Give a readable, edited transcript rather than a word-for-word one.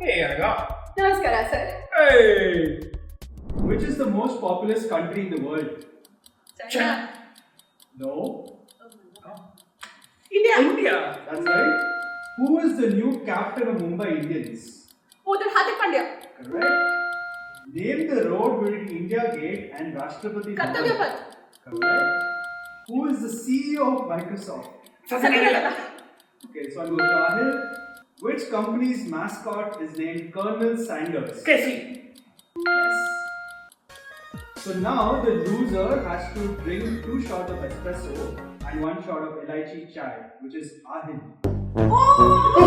Hey, Aga. Namaskara, sir. Hey. Which is the most populous country in the world? China. No. India. That's right. Who is the new captain of Mumbai Indians? Oh, then Hardik Pandya. Correct. Name the road between Indiagate and Rashtrapati Bhavan. Kartavya Path. Correct. Who is the CEO of Microsoft? Satya Nadella. Okay, so I'm going to Ahil. Which company's mascot is named Colonel Sanders? Casey. Yes. So now the loser has to drink 2 shots of espresso and 1 shot of elaichi chai, which is Ahil. Oh!